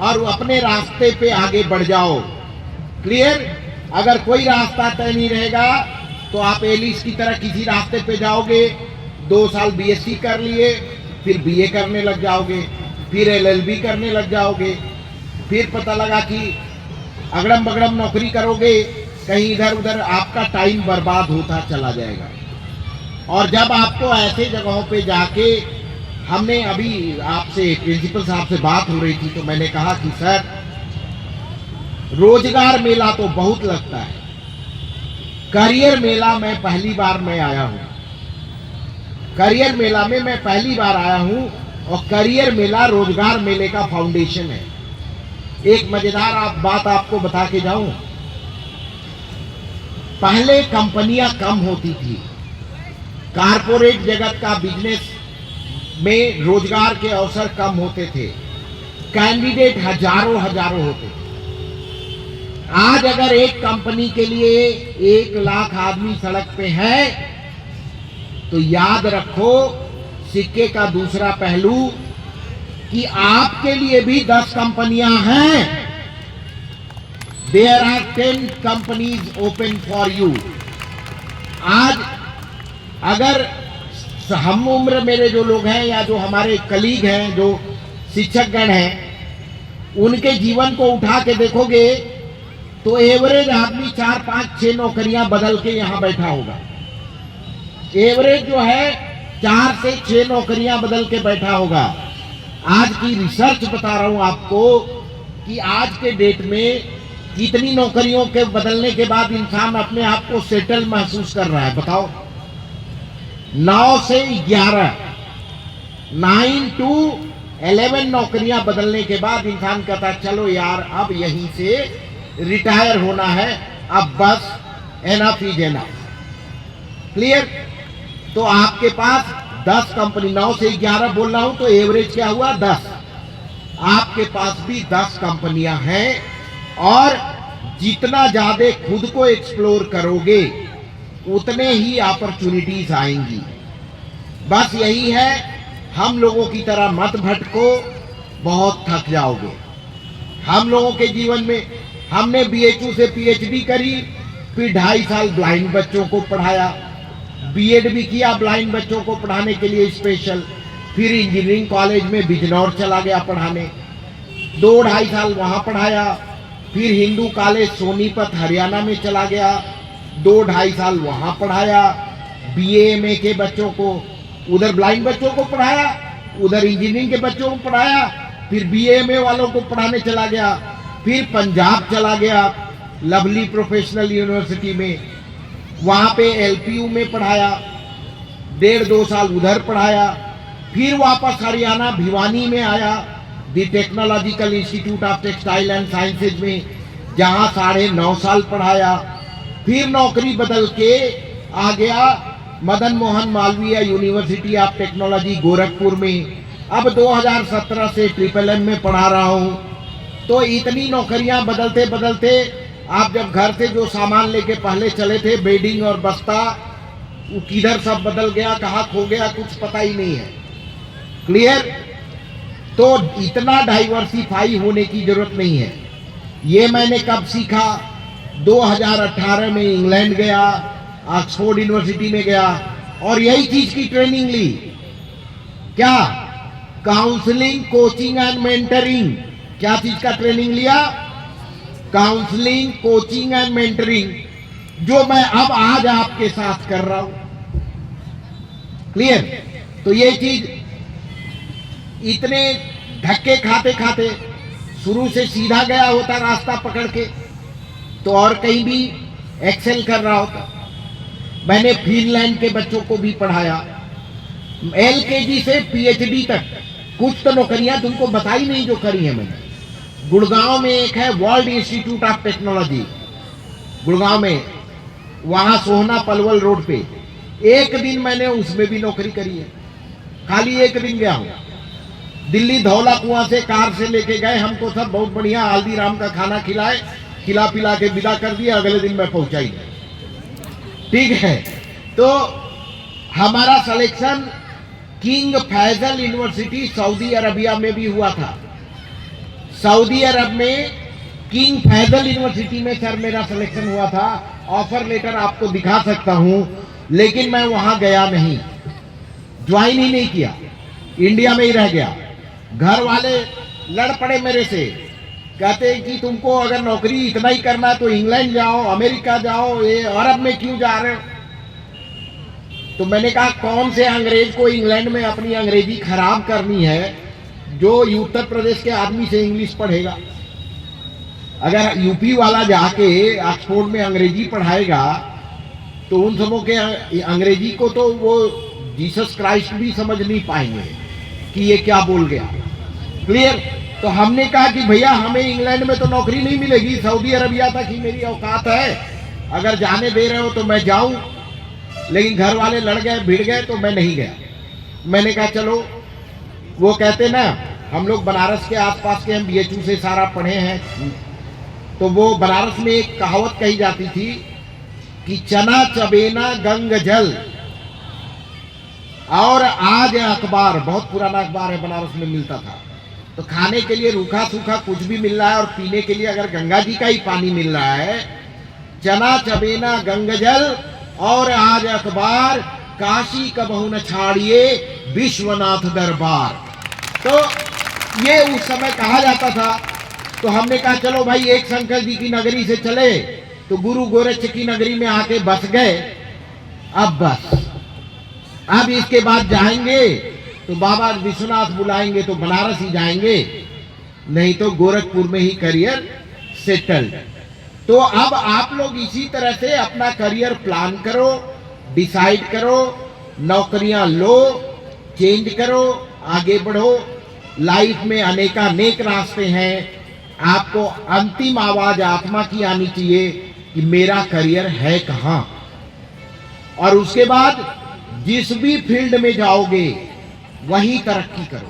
और अपने रास्ते पे आगे बढ़ जाओ। क्लियर? अगर कोई रास्ता तय नहीं रहेगा तो आप एलिस की तरह किसी रास्ते पे जाओगे, 2 साल BSc कर लिए, फिर BA करने लग जाओगे, फिर LLB करने लग जाओगे, फिर पता लगा कि अगड़म बगड़म नौकरी करोगे, कहीं इधर उधर आपका टाइम बर्बाद होता चला जाएगा। और जब आपको ऐसे जगहों पे जाके, हमने अभी आपसे प्रिंसिपल साहब से बात हो रही थी तो मैंने कहा कि सर, रोजगार मेला तो बहुत लगता है, करियर मेला में पहली बार मैं आया हूं। करियर मेला में मैं पहली बार आया हूं और करियर मेला रोजगार मेले का फाउंडेशन है। एक मजेदार बात आपको बता के जाऊं, पहले कंपनियां कम होती थी, कारपोरेट जगत का बिजनेस में रोजगार के अवसर कम होते थे, कैंडिडेट हजारों हजारों होते थे। आज अगर एक कंपनी के लिए 1 लाख आदमी सड़क पे है तो याद रखो सिक्के का दूसरा पहलू कि आपके लिए भी 10 कंपनियां हैं। There are 10 companies open for you. आज अगर हम उम्र मेरे जो लोग हैं या जो हमारे कलीग हैं, जो शिक्षकगण हैं, उनके जीवन को उठा के देखोगे तो एवरेज आदमी 4, 5, 6 नौकरियां बदल के यहां बैठा होगा। एवरेज जो है 4 से 6 नौकरियां बदल के बैठा होगा। आज की रिसर्च बता रहा हूं आपको कि आज के डेट में कितनी नौकरियों के बदलने के बाद इंसान अपने आप को सेटल महसूस कर रहा है, बताओ? 9 से 11, 9 to 11 नौकरियां बदलने के बाद इंसान कहता है चलो यार अब यहीं से रिटायर होना है, अब बस एनफ इज एनफ। क्लियर? तो आपके पास 10 कंपनी, 9 से 11 बोल रहा हूं तो एवरेज क्या हुआ? 10। आपके पास भी 10 कंपनियां हैं और जितना ज्यादा खुद को एक्सप्लोर करोगे उतने ही अपॉर्चुनिटीज आएंगी। बस यही है, हम लोगों की तरह मत भटको, बहुत थक जाओगे। हम लोगों के जीवन में हमने BHU से PhD करी, फिर 2.5 साल ब्लाइंड बच्चों को पढ़ाया, B.Ed भी किया ब्लाइंड बच्चों को पढ़ाने के लिए स्पेशल, फिर इंजीनियरिंग कॉलेज में बिजनौर चला गया पढ़ाने, 2-2.5 साल वहां पढ़ाया, फिर हिंदू कॉलेज सोनीपत हरियाणा में चला गया, 2-2.5 साल वहां पढ़ाया, BA MA के बच्चों को, उधर ब्लाइंड बच्चों को पढ़ाया, उधर इंजीनियरिंग के बच्चों को पढ़ाया, फिर BA MA वालों को पढ़ाने चला गया, फिर पंजाब चला गया लवली प्रोफेशनल यूनिवर्सिटी में, वहां पे LPU में पढ़ाया, 1.5-2 साल उधर पढ़ाया, फिर वापस हरियाणा भिवानी में आया, the technological institute of textile and sciences में, जहां 9.5 साल पढ़ाया, फिर नौकरी बदल के आ गया Madan Mohan Malviya university of technology Gorakhpur में। अब 2017 से SSM में पढ़ा रहा हूं। तो इतनी नौकरियां बदलते बदलते आप जब घर से जो सामान लेके पहले चले थे, बेडिंग और बस्ता, वो किधर सब बदल गया, कहाँ खो गया, कुछ पता ही नहीं है। क्लियर? तो इतना डाइवर्सिफाई होने की जरूरत नहीं है। ये मैंने कब सीखा? 2018 में इंग्लैंड गया, ऑक्सफोर्ड यूनिवर्सिटी में गया और यही चीज की ट्रेनिंग ली। क्या? Counselling, coaching and mentoring. क्या चीज का ट्रेनिंग लिया? काउंसलिंग, कोचिंग एंड मेंटरिंग, जो मैं अब आज आपके साथ कर रहा हूं। क्लियर? तो ये चीज इतने धक्के खाते खाते शुरू से सीधा गया होता रास्ता पकड़ के, तो और कहीं भी एक्सेल कर रहा होता। मैंने फिनलैंड के बच्चों को भी पढ़ाया, LKG से PhD तक। कुछ तो नौकरियां तुमको बताई नहीं जो करी है मैंने। गुड़गांव में एक है world institute of technology, Gurgaon में, वहां सोहना पलवल रोड पे। एक दिन मैंने उसमें भी नौकरी करी है, खाली एक दिन गया हूं। दिल्ली धौला कुआं से कार से लेके गए, हमको सब बहुत बढ़िया हल्दीराम का खाना खिलाए, खिला पिला के विदा कर दिया। अगले दिन मैं पहुंचा ही नहीं। ठीक है, तो हमारा selection king Faisal university Saudi Arabia में भी हुआ था। सऊदी अरब में किंग फैजल यूनिवर्सिटी में सर मेरा सिलेक्शन हुआ था। ऑफर लेटर आपको दिखा सकता हूं, लेकिन मैं वहां गया नहीं, ज्वाइन ही नहीं किया, इंडिया में ही रह गया। घर वाले लड़ पड़े मेरे से, कहते कि तुमको अगर नौकरी इतना ही करना है तो इंग्लैंड जाओ, अमेरिका जाओ, ये अरब में क्यों जा रहे हो। तो मैंने कहा कौन से अंग्रेज को इंग्लैंड में अपनी अंग्रेजी खराब करनी है, जो उत्तर प्रदेश के आदमी से इंग्लिश पढ़ेगा। अगर यूपी वाला जाके ऑक्सफोर्ड में अंग्रेजी पढ़ाएगा तो उन सबों के अंग्रेजी को तो वो जीसस क्राइस्ट भी समझ नहीं पाएंगे कि ये क्या बोल गया। क्लियर। तो हमने कहा कि भैया हमें इंग्लैंड में तो नौकरी नहीं मिलेगी, सऊदी अरबिया तक ही मेरी औकात है, अगर जाने दे रहे हो तो मैं जाऊं। लेकिन घर वाले लड़ गए, भिड़ गए, तो मैं नहीं गया। मैंने कहा चलो, वो कहते ना हम लोग बनारस के आसपास के, हम BHU से सारा पढ़े हैं, तो वो बनारस में एक कहावत कही जाती थी कि चना चबेना गंग जल और आज अखबार, बहुत पुराना अखबार है, बनारस में मिलता था। तो खाने के लिए रूखा सूखा कुछ भी मिल रहा है और पीने के लिए अगर गंगा जी का ही पानी मिल रहा है, चना चबेना गंग जल और आज अखबार, काशी कबहू न छाड़िए विश्वनाथ दरबार। तो ये उस समय कहा जाता था। तो हमने कहा चलो भाई एक शंकर जी की नगरी से चले, तो गुरु गोरक्ष की नगरी में आके बस गए। अब बस, अब इसके बाद जाएंगे तो बाबा विश्वनाथ बुलाएंगे तो बनारस ही जाएंगे, नहीं तो गोरखपुर में ही करियर सेटल्ड। तो अब आप लोग इसी तरह से अपना करियर प्लान करो, डिसाइड करो, नौकरियां लो, चेंज करो, आगे बढ़ो। लाइफ में अनेकानेक रास्ते हैं। आपको अंतिम आवाज आत्मा की आनी चाहिए कि मेरा करियर है कहां। और उसके बाद जिस भी फील्ड में जाओगे वहीं तरक्की करो।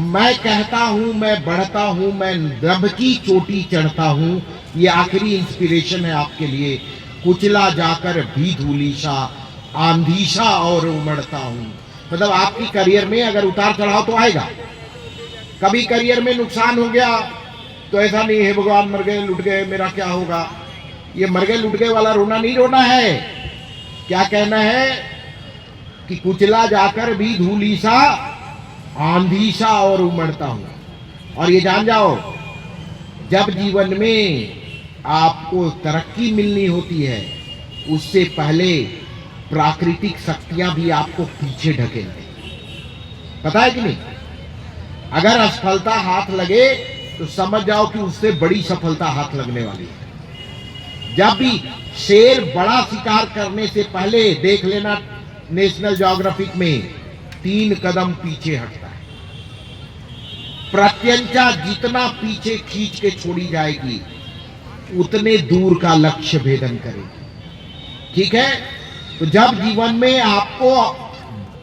मैं कहता हूं, मैं बढ़ता हूं, मैं रब की चोटी चढ़ता हूं, ये आखिरी इंस्पिरेशन है आपके लिए। कुचला जाकर भी धूलिशा, आंधीशा और उमड़ता हूं। मतलब आपकी करियर में अगर उतार चढ़ाव तो आएगा। कभी करियर में नुकसान हो गया तो ऐसा नहीं है भगवान मर गए लुट गए मेरा क्या होगा। ये मर गए लुट गए वाला रोना नहीं रोना है। क्या कहना है कि कुचला जाकर भी धूलिशा, आंधीशा और उमड़ता हूं। और ये जान जाओ, जब जीवन में आपको तरक्की मिलनी होती है उससे पहले प्राकृतिक शक्तियां भी आपको पीछे ढकेल देंगी। पता है कि नहीं? अगर असफलता हाथ लगे तो समझ जाओ कि उससे बड़ी सफलता हाथ लगने वाली है। जब भी शेर बड़ा शिकार करने से पहले देख लेना, नेशनल ज्योग्राफिक में 3 कदम पीछे हटता है। प्रत्यंचा जितना पीछे खींच के छोड़ी जाएगी उतने दूर का लक्ष्य भेदन करेगी। ठीक है? तो जब जीवन में आपको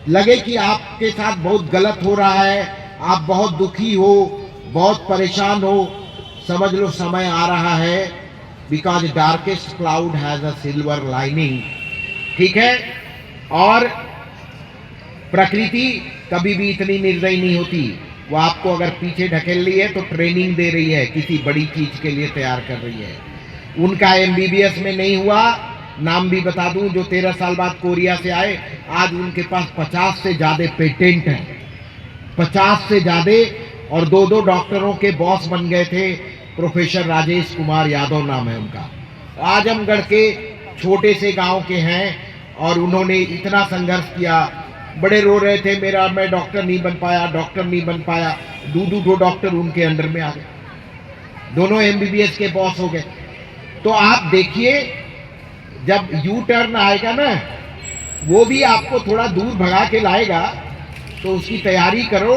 लगे कि आपके साथ बहुत गलत हो रहा है, आप बहुत दुखी हो, बहुत परेशान हो, समझ लो समय आ रहा है। Because darkest cloud has a silver lining. ठीक है? और प्रकृति कभी भी इतनी निर्दयी नहीं होती। वो आपको अगर पीछे ढकेल रही है तो ट्रेनिंग दे रही है, किसी बड़ी चीज के लिए तैयार कर रही है। उनका MBBS में नहीं हुआ, नाम भी बता दूं, जो 13 साल बाद कोरिया से आए, आज उनके पास 50 से ज्यादा पेटेंट हैं, 50 से ज्यादा, और 2 डॉक्टरों के बॉस बन गए थे। प्रोफेसर राजेश कुमार यादव नाम है उनका। आजमगढ़ के छोटे से गांव के हैं और उन्होंने इतना संघर्ष किया। बड़े रो रहे थे, मैं डॉक्टर नहीं बन पाया, डॉक्टर नहीं बन पाया। 2 डॉक्टर उनके अंडर में आ गए, दोनों MBBS के बॉस हो गए। तो आप देखिए जब यू टर्न आएगा ना, वो भी आपको थोड़ा दूर भगा के लाएगा, तो उसकी तैयारी करो।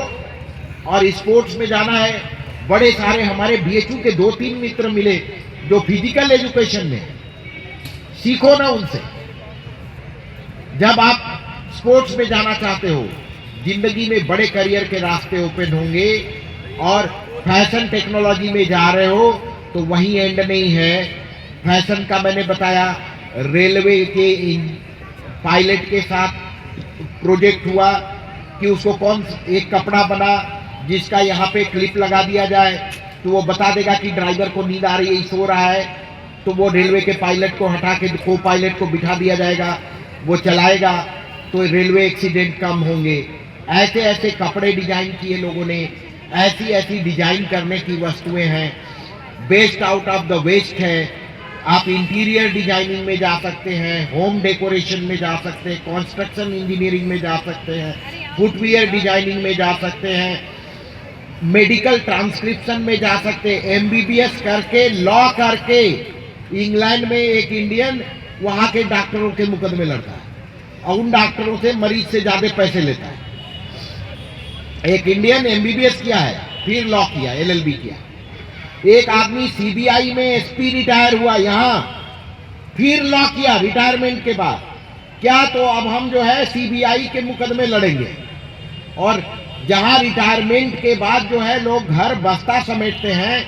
और स्पोर्ट्स में जाना है, बड़े सारे हमारे बीएचयू के 2-3 मित्र मिले जो फिजिकल एजुकेशन में, सीखो ना उनसे। जब आप स्पोर्ट्स में जाना चाहते हो, जिंदगी में बड़े करियर के रास्ते ओपन होंगे, और फैशन टेक्नोलॉजी में जा रहे हो तो वही एंड नहीं है। फैशन का मैंने बताया, रेलवे के पायलट के साथ प्रोजेक्ट हुआ कि उसको कौन एक कपड़ा बना जिसका यहाँ पे क्लिप लगा दिया जाए तो वो बता देगा कि ड्राइवर को नींद आ रही है, सो रहा है, तो वो रेलवे के पायलट को हटा के को पायलट को बिठा दिया जाएगा, वो चलाएगा, तो रेलवे एक्सीडेंट कम होंगे। ऐसे ऐसे कपड़े डिजाइन किए लोगों ने, ऐसी ऐसी डिजाइन करने की वस्तुएं हैं। Best out of the waste है। आप इंटीरियर डिजाइनिंग में जा सकते हैं, होम डेकोरेशन में जा सकते हैं, कंस्ट्रक्शन इंजीनियरिंग में जा सकते हैं, फुटवियर डिजाइनिंग में जा सकते हैं, मेडिकल ट्रांसक्रिप्शन में जा सकते हैं, एमबीबीएस करके, लॉ करके। इंग्लैंड में एक इंडियन वहां के डॉक्टरों के मुकदमे लड़ता है और उन डॉक्टरों से मरीज से ज्यादा पैसे लेता है। एक इंडियन एमबीबीएस किया है, फिर लॉ किया, एलएलबी किया। एक आदमी सीबीआई में एसपी रिटायर हुआ यहां, फिर लॉ किया रिटायरमेंट के बाद। क्या तो अब हम जो है सीबीआई के मुकदमे लड़ेंगे। और जहां रिटायरमेंट के बाद जो है लोग घर बस्ता समेटते हैं,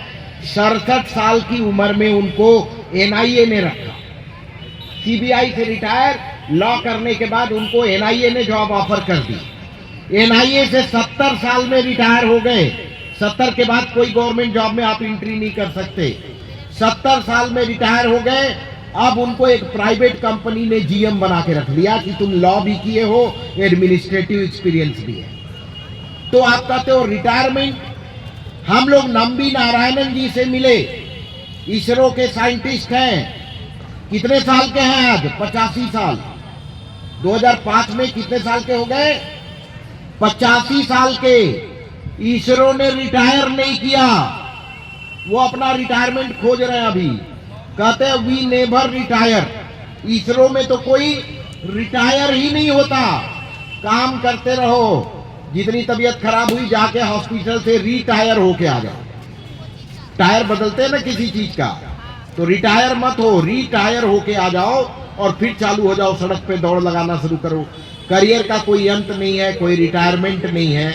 67 साल की उम्र में उनको एनआईए ने रखा। सीबीआई से रिटायर, लॉ करने के बाद उनको एनआईए ने जॉब ऑफर कर दी। एनआईए से 70 साल में रिटायर हो गए। 70 के बाद कोई गवर्नमेंट जॉब में आप एंट्री नहीं कर सकते। 70 साल में रिटायर हो गए, अब उनको एक प्राइवेट कंपनी ने जीएम बना के रख लिया कि तुम लॉ भी किए हो, एडमिनिस्ट्रेटिव एक्सपीरियंस भी है। तो आप कहते हो रिटायरमेंट। हम लोग नंबी नारायणन जी से मिले, इसरो के साइंटिस्ट हैं। कितने साल के हैं आज? 85 साल। 2005 में कितने साल के हो गए? 85 साल के। इसरो ने रिटायर नहीं किया, वो अपना रिटायरमेंट खोज रहे हैं अभी। कहते हैं वी नेवर रिटायर। इसरो में तो कोई रिटायर ही नहीं होता, काम करते रहो। जितनी तबीयत खराब हुई जाके हॉस्पिटल से रिटायर होके आ जाओ। टायर बदलते हैं ना किसी चीज का, तो रिटायर मत हो, रिटायर होके आ जाओ और फिर चालू हो जाओ, सड़क पे दौड़ लगाना शुरू करो। करियर का कोई अंत नहीं है, कोई रिटायरमेंट नहीं है।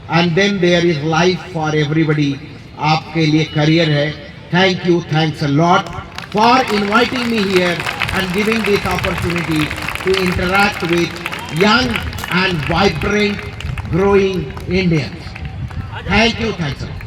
And then there is life for everybody. आपके लिए करियर है। Thank you, thanks a lot for inviting me here and giving this opportunity to interact with young and vibrant growing Indians. Thank you, thanks a lot.